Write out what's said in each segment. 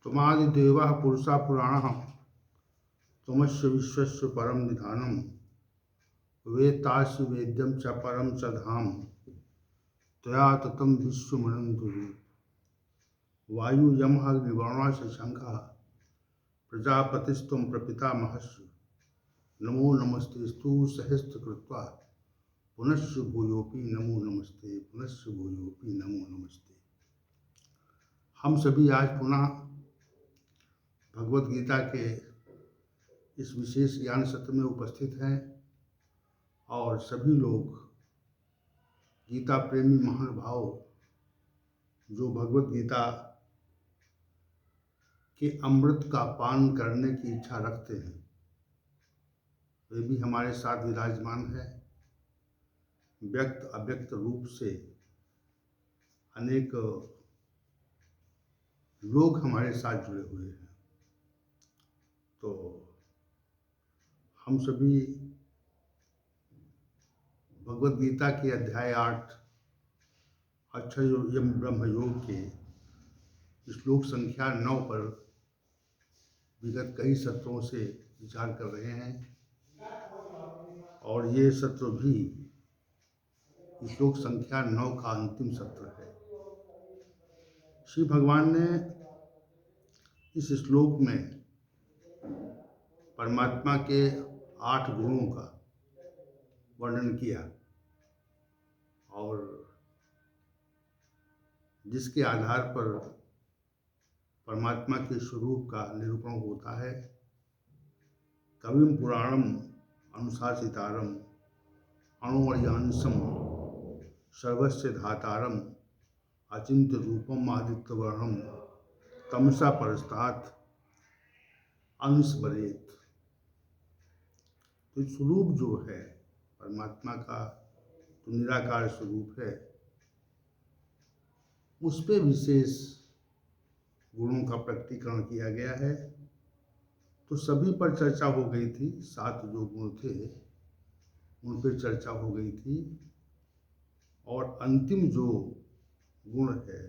त्वमादिदेवः पुरुषः पुराणः त्वमस्य विश्वस्य परं निधानं वेत्तासि वेद्यं च परं च धाम त्वया ततं विश्वमनन्तुः वायु यमः अग्निर्वरुणः शशाङ्कः प्रजापतिस्त्वं प्रपितामहश्च नमो नमस्तेस्तु सहस्रकृत्वा पुनश्च भूयोऽपि नमो नमस्ते पुनश्च भूयोऽपि नमो नमस्ते। हम सभी आज पुनः भगवत गीता के इस विशेष ज्ञान सत्र में उपस्थित हैं और सभी लोग गीता प्रेमी महानुभाव जो भगवत गीता के अमृत का पान करने की इच्छा रखते हैं वे भी हमारे साथ विराजमान है। व्यक्त अव्यक्त रूप से अनेक लोग हमारे साथ जुड़े हुए हैं। तो हम सभी भगवत गीता के अध्याय 8 अक्षय यम ब्रह्म योग के श्लोक संख्या 9 पर विगत कई सत्रों से विचार कर रहे हैं और ये सत्र भी श्लोक संख्या 9 का अंतिम सत्र है। श्री भगवान ने इस श्लोक में परमात्मा के 8 गुणों का वर्णन किया और जिसके आधार पर परमात्मा के स्वरूप का निरूपण होता है। कविम पुराणम अनुशासितारम अणुवर्यांशम सर्वस्य धातारम अचिंत्य रूपम आदित्यवर्णम तमसा परस्तात् अनुस्मरेत। तो स्वरूप जो है परमात्मा का तो निराकार स्वरूप है, उस पे विशेष गुणों का प्रकटीकरण किया गया है। तो सभी पर चर्चा हो गई थी, 7 जो गुण थे उन पर चर्चा हो गई थी और अंतिम जो गुण है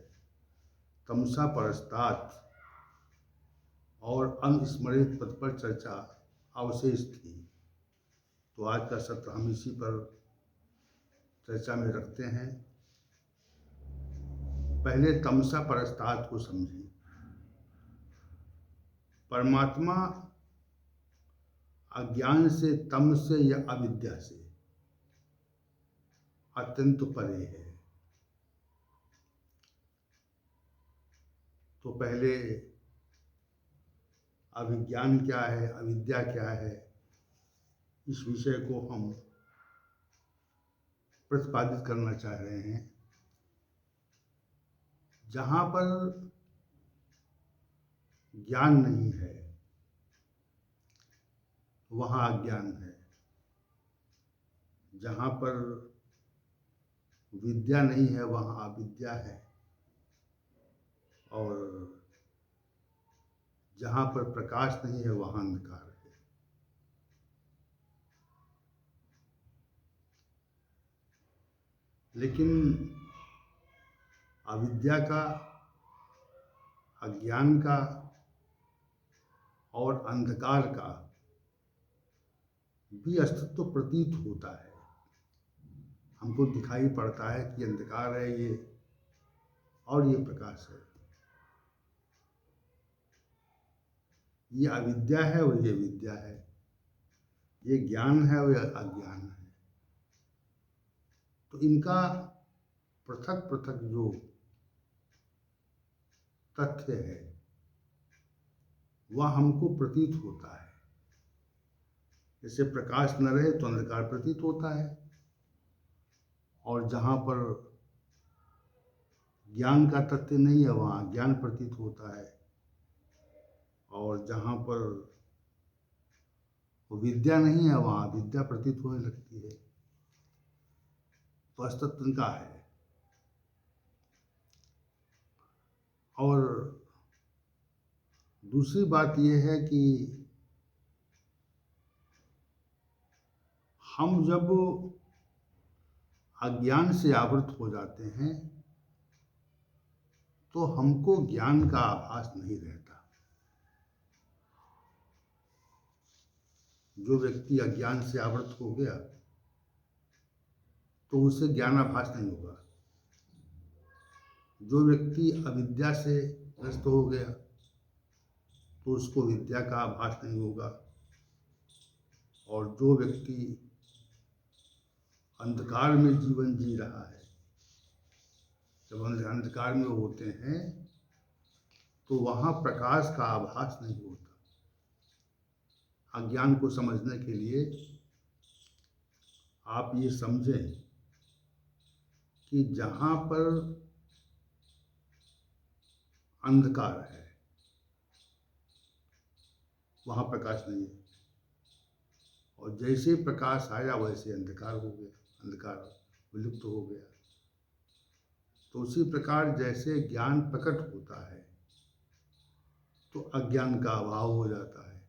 तमसा परस्तात् और अनुस्मरित पद पर चर्चा अवशेष थी। तो आज का सत्र हम इसी पर चर्चा में रखते हैं। पहले तमसा परस्तात् को समझें। परमात्मा अज्ञान से, तम से या अविद्या से अत्यंत परे है। तो पहले अविज्ञान क्या है, अविद्या क्या है, इस विषय को हम प्रतिपादित करना चाह रहे हैं। जहाँ पर ज्ञान नहीं है वहाँ अज्ञान है, जहाँ पर विद्या नहीं है वहाँ अविद्या है और जहाँ पर प्रकाश नहीं है वहाँ अंधकार है। लेकिन अविद्या का, अज्ञान का और अंधकार का भी अस्तित्व प्रतीत होता है। हमको दिखाई पड़ता है कि अंधकार है ये और ये प्रकाश है, ये अविद्या है और ये विद्या है, ये ज्ञान है और ये अज्ञान है। तो इनका पृथक पृथक जो तथ्य है वह हमको प्रतीत होता है। जैसे प्रकाश न रहे तो अंधकार प्रतीत होता है और जहाँ पर ज्ञान का तथ्य नहीं है वहाँ ज्ञान प्रतीत होता है और जहाँ पर विद्या नहीं है वहाँ विद्या प्रतीत होने लगती है। तो अस्तित्व इनका है। और दूसरी बात यह है कि हम जब अज्ञान से आवृत हो जाते हैं तो हमको ज्ञान का आभास नहीं रहता। जो व्यक्ति अज्ञान से आवृत हो गया तो उसे ज्ञानाभास नहीं होगा। जो व्यक्ति अविद्या से ग्रस्त हो गया तो उसको विद्या का आभास नहीं होगा। और जो व्यक्ति अंधकार में जीवन जी रहा है, जब हम अंधकार में होते हैं तो वहाँ प्रकाश का आभास नहीं होता। अज्ञान को समझने के लिए आप ये समझें कि जहाँ पर अंधकार है वहाँ प्रकाश नहीं है, और जैसे प्रकाश आया वैसे अंधकार हो गया, अंधकार विलुप्त हो गया। तो उसी प्रकार जैसे ज्ञान प्रकट होता है तो अज्ञान का अभाव हो जाता है,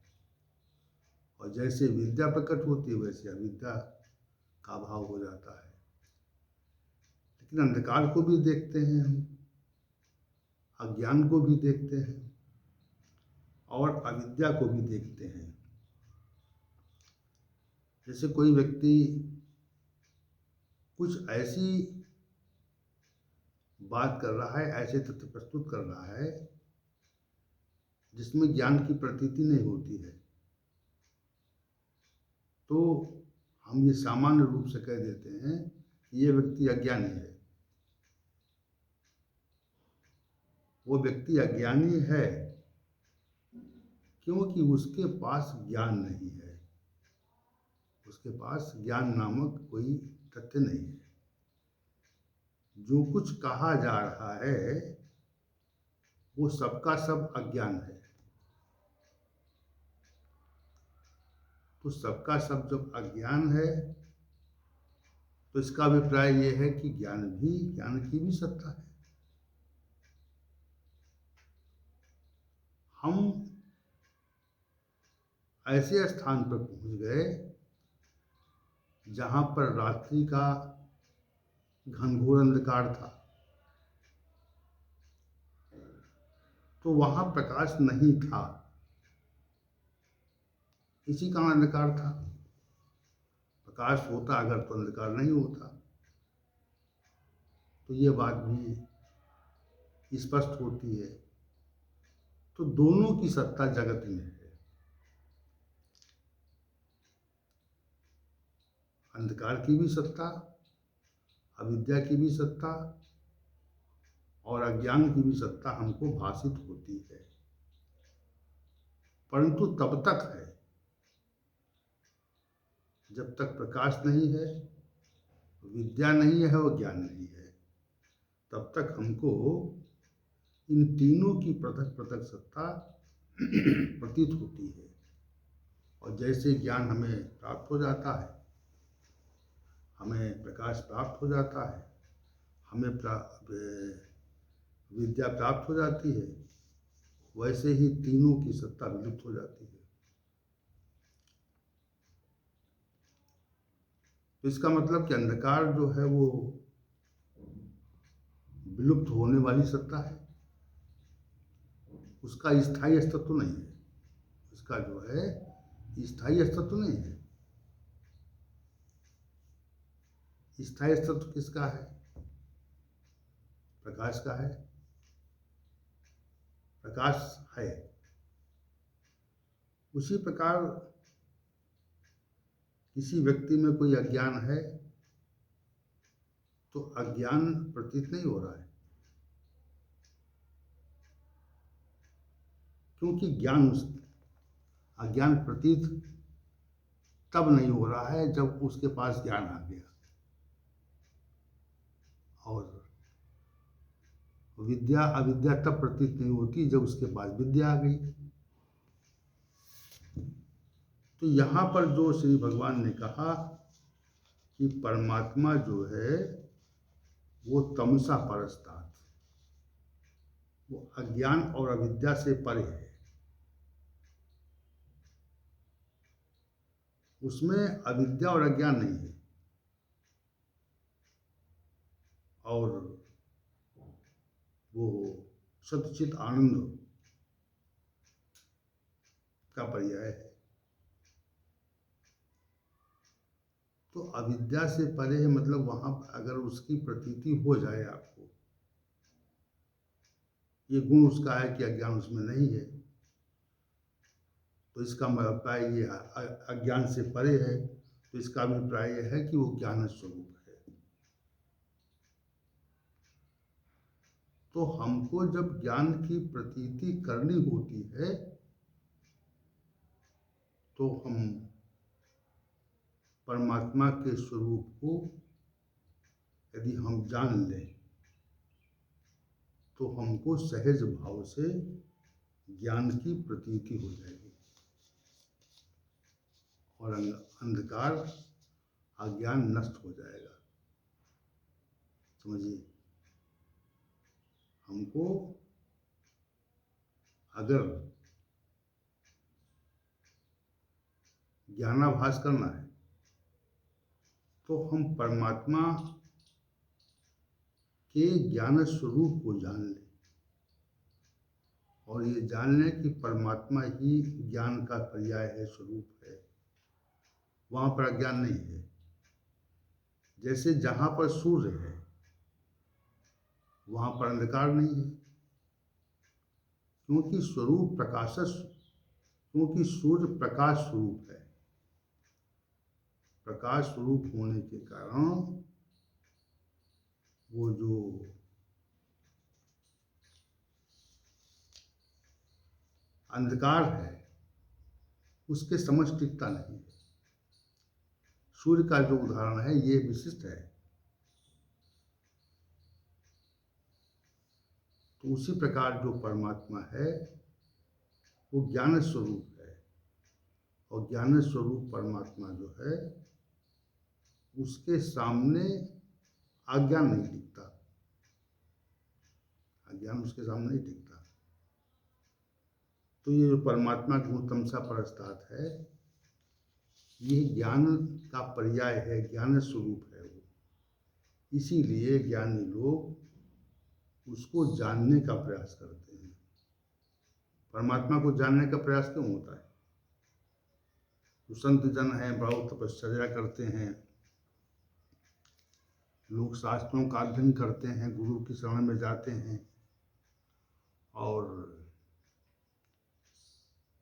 और जैसे विद्या प्रकट होती है वैसे अविद्या का अभाव हो जाता है। लेकिन अंधकार को भी देखते हैं हम, अज्ञान को भी देखते हैं और अविद्या को भी देखते हैं। जैसे कोई व्यक्ति कुछ ऐसी बात कर रहा है, ऐसे तथ्य प्रस्तुत कर रहा है जिसमें ज्ञान की प्रतीति नहीं होती है, तो हम ये सामान्य रूप से कह देते हैं कि ये व्यक्ति अज्ञानी है। वो व्यक्ति अज्ञानी है क्योंकि उसके पास ज्ञान नहीं है, उसके पास ज्ञान नामक कोई तथ्य नहीं है। जो कुछ कहा जा रहा है वो सबका सब अज्ञान है। तो सबका सब जब अज्ञान है तो इसका अभिप्राय ये है कि ज्ञान की भी सत्ता है। हम ऐसे स्थान पर पहुंच गए जहां पर रात्रि का घनघोर अंधकार था, तो वहां प्रकाश नहीं था, इसी कारण अंधकार था। प्रकाश होता अगर तो अंधकार नहीं होता। तो ये बात भी स्पष्ट होती है। तो दोनों की सत्ता जगत में है, अंधकार की भी सत्ता, अविद्या की भी सत्ता और अज्ञान की भी सत्ता हमको भासित होती है, परंतु तब तक है जब तक प्रकाश नहीं है, विद्या नहीं है और ज्ञान नहीं है, तब तक हमको इन तीनों की पृथक पृथक सत्ता प्रतीत होती है। और जैसे ज्ञान हमें प्राप्त हो जाता है, हमें प्रकाश प्राप्त हो जाता है, हमें विद्या प्राप्त हो जाती है, वैसे ही तीनों की सत्ता विलुप्त हो जाती है। तो इसका मतलब कि अंधकार जो है वो विलुप्त होने वाली सत्ता है, उसका स्थायी अस्तित्व नहीं है, उसका जो है स्थायी अस्तित्व नहीं है। स्थायी अस्तित्व किसका है? प्रकाश का है। प्रकाश है। उसी प्रकार किसी व्यक्ति में कोई अज्ञान है तो अज्ञान प्रतीत नहीं हो रहा है, क्योंकि अज्ञान प्रतीत तब नहीं हो रहा है जब उसके पास ज्ञान आ गया, और अविद्या तब प्रतीत नहीं होती जब उसके पास विद्या आ गई। तो यहाँ पर जो श्री भगवान ने कहा कि परमात्मा जो है वो तमसा परस्तात्, वो अज्ञान और अविद्या से परे है, उसमें अविद्या और अज्ञान नहीं है, और वो सच्चित आनंद का पर्याय है। तो अविद्या से परे है, मतलब वहाँ अगर उसकी प्रतीति हो जाए आपको, ये गुण उसका है कि अज्ञान उसमें नहीं है, तो इसका अभिप्राय ये अज्ञान से परे है, तो इसका अभिप्राय यह है कि वो ज्ञान स्वरूप है। तो हमको जब ज्ञान की प्रतीति करनी होती है तो हम परमात्मा के स्वरूप को यदि हम जान लें तो हमको सहज भाव से ज्ञान की प्रतीति हो जाएगी और अंधकार अज्ञान नष्ट हो जाएगा। समझिए, हमको अगर ज्ञानाभास करना है तो हम परमात्मा के ज्ञान स्वरूप को जान लें और ये जान लें कि परमात्मा ही ज्ञान का पर्याय है, स्वरूप है, वहाँ पर अज्ञान नहीं है। जैसे जहाँ पर सूर्य है वहाँ पर अंधकार नहीं है, क्योंकि स्वरूप क्योंकि सूर्य प्रकाश स्वरूप है। प्रकाश स्वरूप होने के कारण वो जो अंधकार है उसके समझ टिकता नहीं है। सूर्य का जो उदाहरण है ये विशिष्ट है। तो उसी प्रकार जो परमात्मा है वो ज्ञान स्वरूप है और ज्ञान स्वरूप परमात्मा जो है उसके सामने अज्ञान नहीं टिकता, अज्ञान उसके सामने नहीं टिकता। तो ये जो परमात्मा गुण तमसा परस्तात है ये ज्ञान का पर्याय है, ज्ञान स्वरूप है वो। इसीलिए ज्ञानी लोग उसको जानने का प्रयास करते हैं। परमात्मा को जानने का प्रयास क्यों होता है? तो संत जन हैं, बहुत तपश्चर्या करते हैं, लोग शास्त्रों का अध्ययन करते हैं, गुरु की शरण में जाते हैं और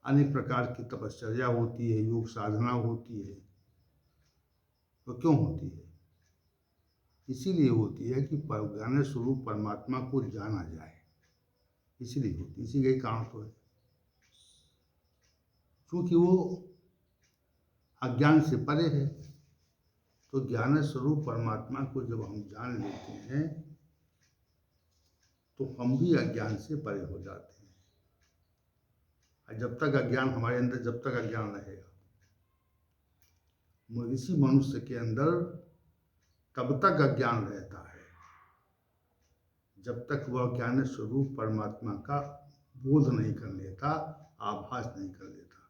अनेक प्रकार की तपश्चर्या होती है, योग साधना होती है। तो क्यों होती है? इसीलिए होती है कि ज्ञान स्वरूप परमात्मा को जाना जाए, इसीलिए होती, इसी का ही कारण तो है। क्योंकि वो अज्ञान से परे है, तो ज्ञान स्वरूप परमात्मा को जब हम जान लेते हैं तो हम भी अज्ञान से परे हो जाते हैं। और जब तक अज्ञान हमारे अंदर, जब तक अज्ञान रहेगा इसी मनुष्य के अंदर, तब तक अज्ञान रहता है जब तक वह ज्ञान स्वरूप परमात्मा का बोध नहीं कर लेता, आभास नहीं कर लेता।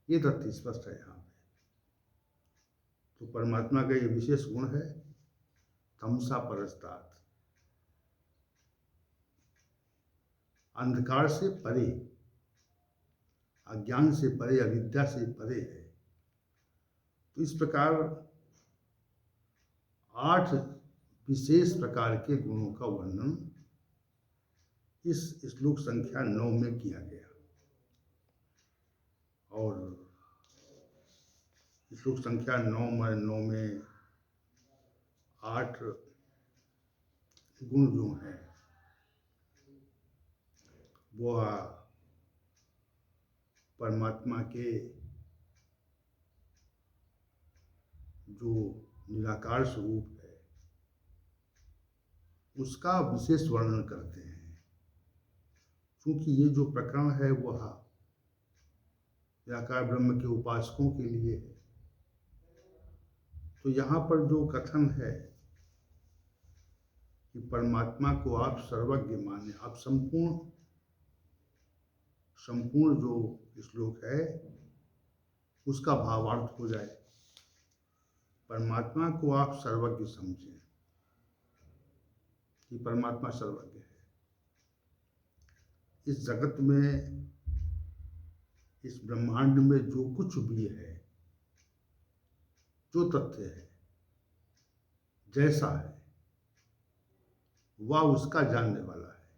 ये तथ्य स्पष्ट है यहाँ पे। तो परमात्मा का ये विशेष गुण है तमसा परस्तात, अंधकार से परे, अज्ञान से परे, अविद्या से परे है। तो इस प्रकार 8 विशेष प्रकार के गुणों का वर्णन इस श्लोक संख्या 9 में किया गया। और श्लोक संख्या 9 में 8 गुण जो हैं वो परमात्मा के जो निराकार स्वरूप है उसका विशेष वर्णन करते हैं। क्योंकि ये जो प्रकरण है वह निराकार ब्रह्म के उपासकों के लिए है। तो यहाँ पर जो कथन है कि परमात्मा को आप सर्वज्ञ माने, आप संपूर्ण जो श्लोक है उसका भावार्थ हो जाए। परमात्मा को आप सर्वज्ञ समझें कि परमात्मा सर्वज्ञ है। इस जगत में, इस ब्रह्मांड में जो कुछ भी है जो तथ्य है, जैसा है, वह उसका जानने वाला है।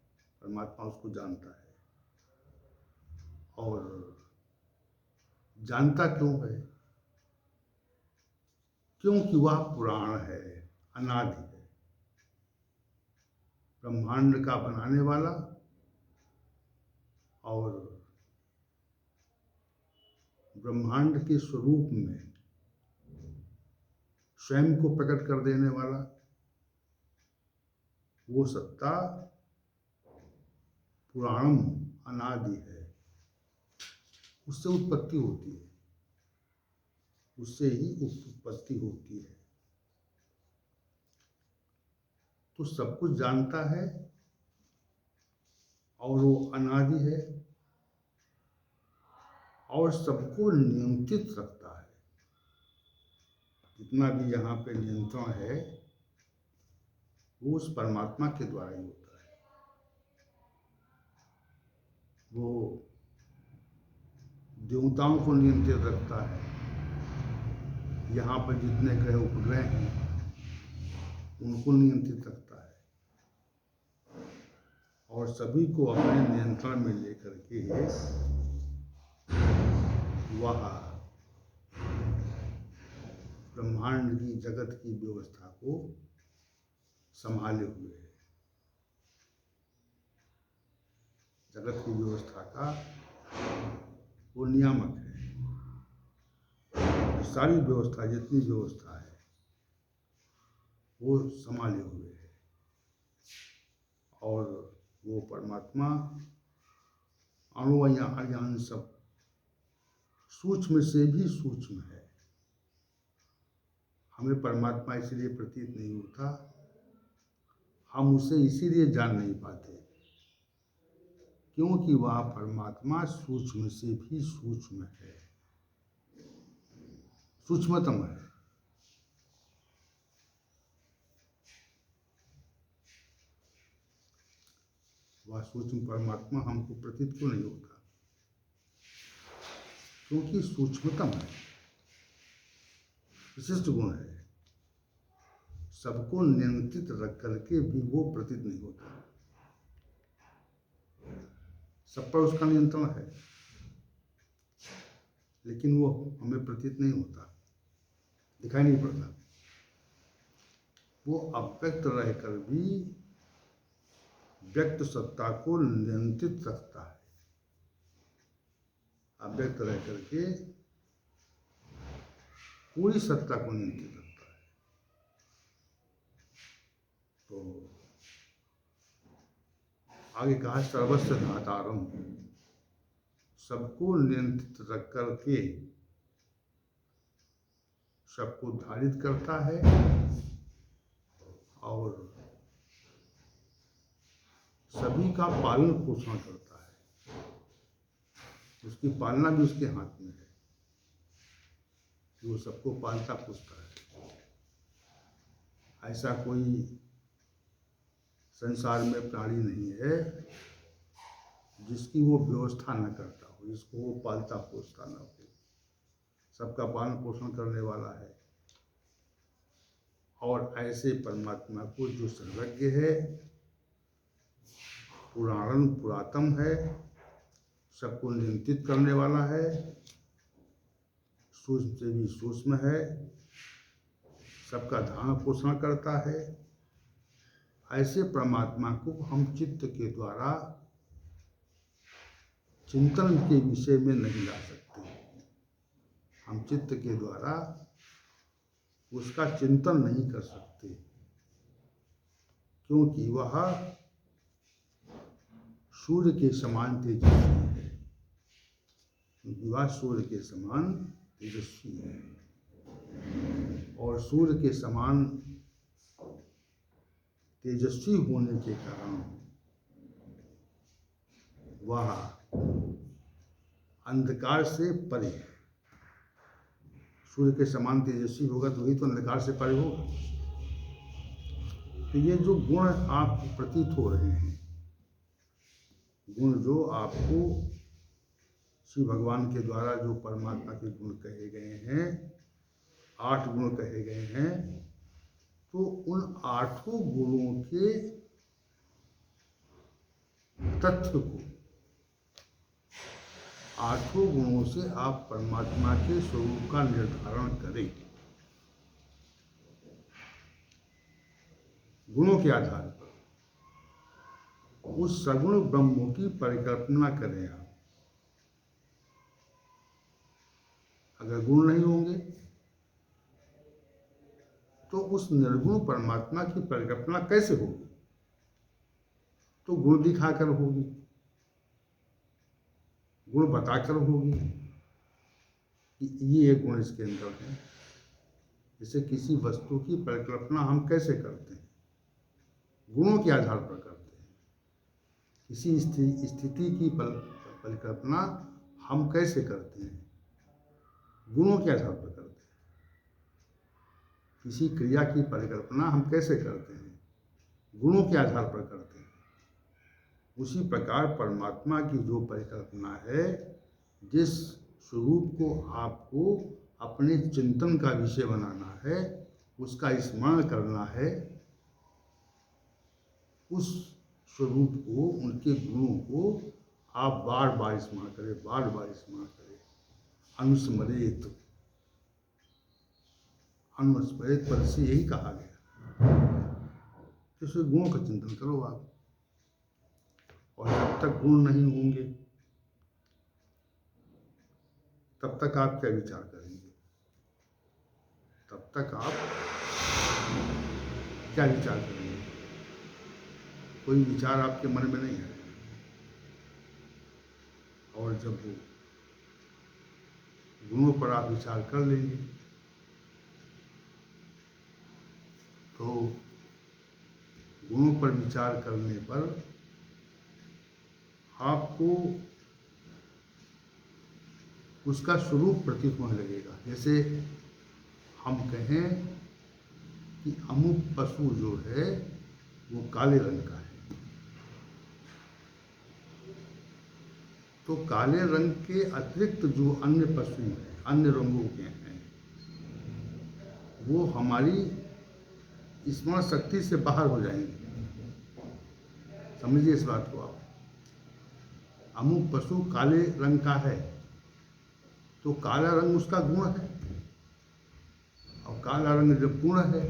परमात्मा उसको जानता है। और जानता क्यों है? क्योंकि वह पुराण है, अनादि है। ब्रह्मांड का बनाने वाला और ब्रह्मांड के स्वरूप में स्वयं को प्रकट कर देने वाला वो सत्ता पुराणम, अनादि है। उससे उत्पत्ति होती है, उससे ही उत्पत्ति होती है। तो सब कुछ जानता है और वो अनादि है और सबको नियंत्रित रखता है। जितना भी यहाँ पे नियंत्रण है वो उस परमात्मा के द्वारा ही होता है। वो देवताओं को नियंत्रित रखता है। यहाँ पर जितने ग्रह उपग्रह हैं उनको नियंत्रित रखता है और सभी को अपने नियंत्रण में लेकर के वह ब्रह्मांड की, जगत की व्यवस्था को संभाले हुए है। जगत की व्यवस्था का वो नियामक है। सारी व्यवस्था, जितनी व्यवस्था है वो संभाले हुए है। और वो परमात्मा अणु या अज्ञान सब सूक्ष्म से भी सूक्ष्म है। हमें परमात्मा इसलिए प्रतीत नहीं होता, हम उसे इसीलिए जान नहीं पाते क्योंकि वह परमात्मा सूक्ष्म से भी सूक्ष्म है, सूक्ष्मतम है। वह सूक्ष्म परमात्मा हमको प्रतीत क्यों नहीं होता? क्योंकि सूक्ष्मतम है, विशिष्ट गुण है। सबको नियंत्रित रख करके भी वो प्रतीत नहीं होता। सब पर उसका नियंत्रण है लेकिन वो हमें प्रतीत नहीं होता, दिखाई नहीं पड़ता। वो अव्यक्त रहकर भी व्यक्त सत्ता को नियंत्रित रखता है। अव्यक्त रह करके पूरी सत्ता को नियंत्रित रखता है। तो आगे कहा सर्वस्व धातारम, सबको नियंत्रित रख करके सबको धारित करता है और सभी का पालन पोषण करता है। उसकी पालना भी उसके हाथ में है, वो सबको पालता पोषता है। ऐसा कोई संसार में प्राणी नहीं है जिसकी वो व्यवस्था न करता हो, जिसको वो पालता पोषता न हो। सबका पालन पोषण करने वाला है। और ऐसे परमात्मा को जो सर्वज्ञ है, पुराण पुरातन है, सबको नियंत्रित करने वाला है, सूक्ष्म से भी सूक्ष्म है, सबका धारण पोषण करता है, ऐसे परमात्मा को हम चित्त के द्वारा चिंतन के विषय में नहीं ला सकते। हम चित्त के द्वारा उसका चिंतन नहीं कर सकते क्योंकि वह सूर्य के समान तेजस्वी है। क्योंकि वह सूर्य के समान तेजस्वी है और सूर्य के समान तेजस्वी होने के कारण वह अंधकार से परे है। सूर्य के समान तेजस्वी होगा तो ही तो अंधकार से परे होगा। तो ये जो गुण आपको प्रतीत हो रहे हैं, गुण जो आपको श्री भगवान के द्वारा जो परमात्मा के गुण कहे गए हैं, 8 गुण कहे गए हैं, तो उन 8 गुणों के तत्व को, 8 गुणों से आप परमात्मा के स्वरूप का निर्धारण करें। गुणों के आधार पर उस सगुण ब्रह्म की परिकल्पना करें आप। अगर गुण नहीं होंगे तो उस निर्गुण परमात्मा की परिकल्पना कैसे होगी? तो गुण दिखाकर होगी, गुण बताकर होगी कि ये एक गुण इसके अंदर है। जैसे किसी वस्तु की परिकल्पना हम कैसे करते हैं? गुणों के आधार पर करते हैं। किसी स्थिति की परिकल्पना हम कैसे करते हैं? गुणों के आधार पर करते हैं। किसी क्रिया की परिकल्पना हम कैसे करते हैं? गुणों के आधार पर करते हैं। उसी प्रकार परमात्मा की जो परिकल्पना है, जिस स्वरूप को आपको अपने चिंतन का विषय बनाना है, उसका स्मरण करना है, उस स्वरूप को, उनके गुणों को आप बार बार स्मरण करें, बार बार स्मरण करें। अनुस्मरेत, अनुस्मरेत पद से यही कहा गया। तो गुणों का चिंतन करो आप। और जब तक गुण नहीं होंगे तब तक आप क्या विचार करेंगे? तब तक आप क्या विचार करेंगे? कोई विचार आपके मन में नहीं है। और जब वो गुणों पर आप विचार कर लेंगे तो गुणों पर विचार करने पर आपको उसका स्वरूप प्रतीत होने लगेगा। जैसे हम कहें कि अमुक पशु जो है वो काले रंग का है, तो काले रंग के अतिरिक्त जो अन्य पशु हैं, अन्य रंगों के हैं, वो हमारी स्मरण शक्ति से बाहर हो जाएंगे। समझिए इस बात को आप। अमुक पशु काले रंग का है, तो काला रंग उसका गुण है, और काला रंग जब गुण है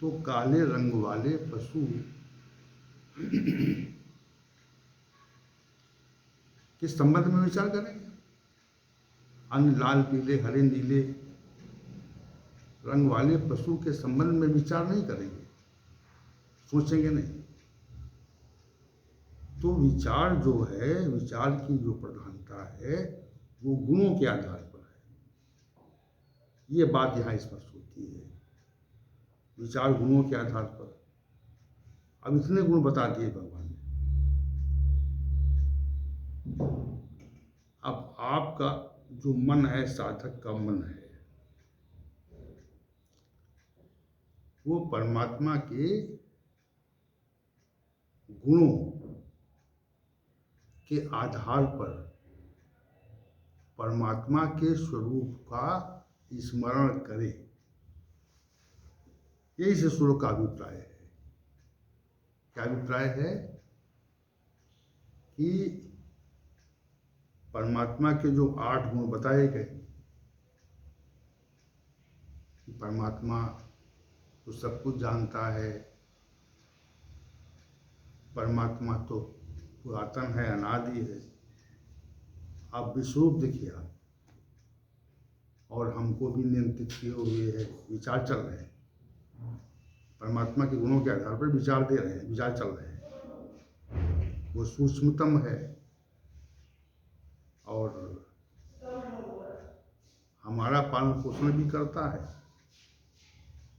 तो काले रंग वाले पशु किस संबंध में विचार करेंगे? अन्य लाल, पीले, हरे, नीले रंग वाले पशु के संबंध में विचार नहीं करेंगे, सोचेंगे नहीं। तो विचार जो है, विचार की जो प्रधानता है, वो गुणों के आधार पर है। ये बात यहाँ स्पष्ट होती है। विचार गुणों के आधार पर। अब इतने गुण बता दिए भगवान ने। अब आपका जो मन है, साधक का मन है, वो परमात्मा के गुणों के आधार पर परमात्मा के स्वरूप का स्मरण करे। यही इस श्लोक का अभिप्राय है। क्या अभिप्राय है? कि परमात्मा के जो 8 गुण बताए गए, कि परमात्मा तो सब कुछ जानता है, परमात्मा तो पुरातन है, अनादि है। आप विश्वरूप देखिए आप, और हमको भी नियंत्रित किए हुए है, विचार चल रहे हैं। परमात्मा के गुणों के आधार पर विचार दे रहे हैं, विचार चल रहे हैं। वो सूक्ष्मतम है और हमारा पालन पोषण भी करता है,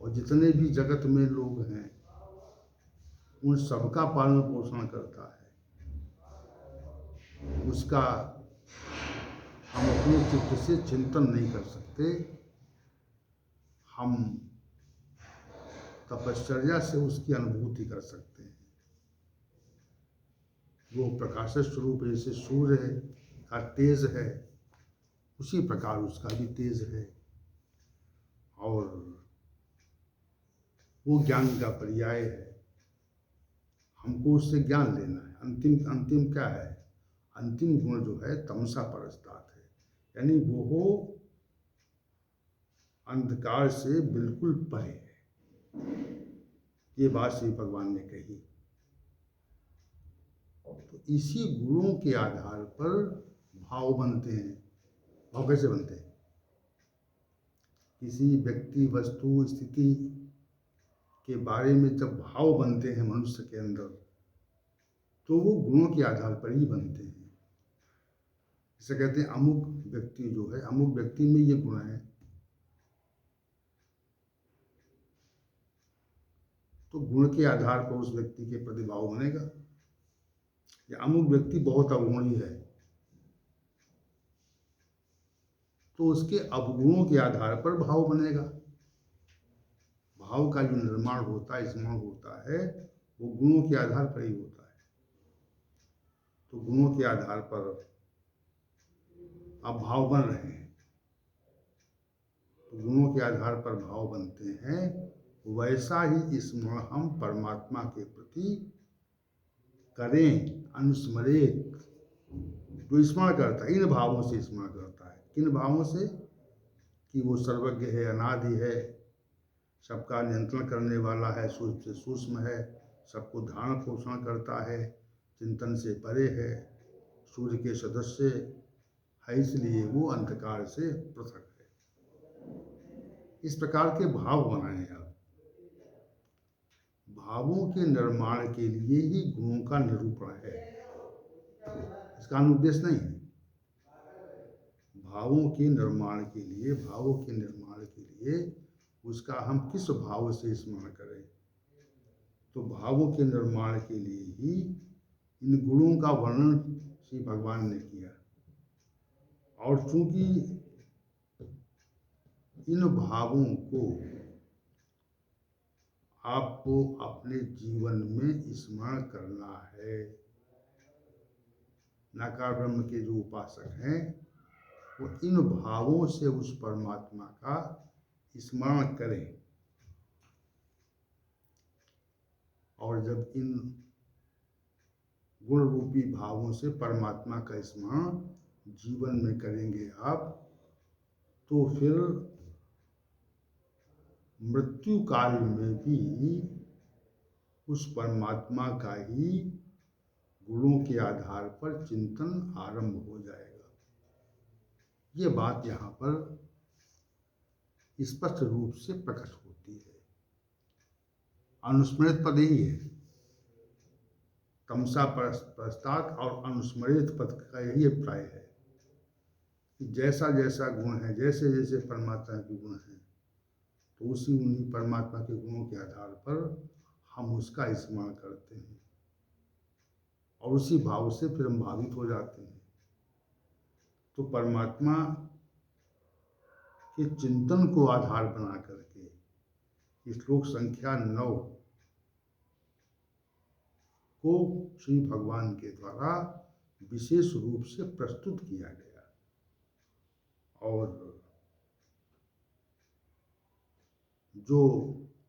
और जितने भी जगत में लोग हैं उन सबका पालन पोषण करता है। उसका हम अपने चित्त से चिंतन नहीं कर सकते। हम तपश्चर्या से उसकी अनुभूति कर सकते हैं। वो प्रकाश स्वरूप, जैसे सूर्य का तेज है, उसी प्रकार उसका भी तेज है। और वो ज्ञान का पर्याय है। हमको उससे ज्ञान लेना है। अंतिम अंतिम क्या है? अंतिम गुण जो है तमसा परस्तात् है, यानी वो हो अंधकार से बिल्कुल परे है। ये बात श्री भगवान ने कही। तो इसी गुणों के आधार पर भाव बनते हैं। भाव कैसे बनते हैं? किसी व्यक्ति, वस्तु, स्थिति के बारे में जब भाव बनते हैं मनुष्य के अंदर, तो वो गुणों के आधार पर ही बनते हैं। जैसे कहते हैं अमुक व्यक्ति जो है, अमुक व्यक्ति में ये गुण है, तो गुण के आधार पर उस व्यक्ति के प्रति भाव बनेगा। या अमुक व्यक्ति बहुत अवगुणी है, तो उसके अवगुणों के आधार पर भाव बनेगा। भाव का जो निर्माण होता है, स्मरण होता है, वो गुणों के आधार पर ही होता है। तो गुणों के आधार पर अब भाव बन रहे हैं। तो गुणों के आधार पर भाव बनते हैं, वैसा ही स्मरण हम परमात्मा के प्रति करें, अनुस्मरेत। जो स्मरण करता है इन भावों से स्मरण करता है। किन भावों से? कि वो सर्वज्ञ है, अनादि है, सबका नियंत्रण करने वाला है, सूक्ष्म से सूक्ष्म है, सबको धारण पोषण करता है, चिंतन से परे है, सूर्य के सदस्य है, इसलिए वो अंधकार से पृथक है। इस प्रकार के भाव बनाए आप। भावों के निर्माण के लिए ही गुणों का निरूपण है, इसका अनुद्देश्य नहीं है। भावों के निर्माण के लिए, भावों के निर्माण के लिए उसका हम किस भाव से स्मरण करें। तो भावों के निर्माण के लिए ही इन गुणों का वर्णन श्री भगवान ने किया। और चूंकि इन भावों को आपको अपने जीवन में स्मरण करना है। नाकार ब्रह्म के जो उपासक हैं, वो इन भावों से उस परमात्मा का स्मरण करें। और जब इन गुण रूपी भावों से परमात्मा का स्मरण जीवन में करेंगे आप, तो फिर मृत्यु काल में भी उस परमात्मा का ही गुणों के आधार पर चिंतन आरंभ हो जाएगा। ये बात यहाँ पर स्पष्ट रूप से प्रकट होती है। अनुस्मृत पद ही है, तमसा परस्तात् और अनुस्मृत पद का यही अभिप्राय है कि जैसा जैसा गुण है, जैसे जैसे परमात्मा के गुण हैं, तो उसी उन्हीं परमात्मा के गुणों के आधार पर हम उसका स्मरण करते हैं और उसी भाव से फिर हम भावित हो जाते हैं। तो परमात्मा के चिंतन को आधार बना करके श्लोक संख्या 9 को श्री भगवान के द्वारा विशेष रूप से प्रस्तुत किया गया। और जो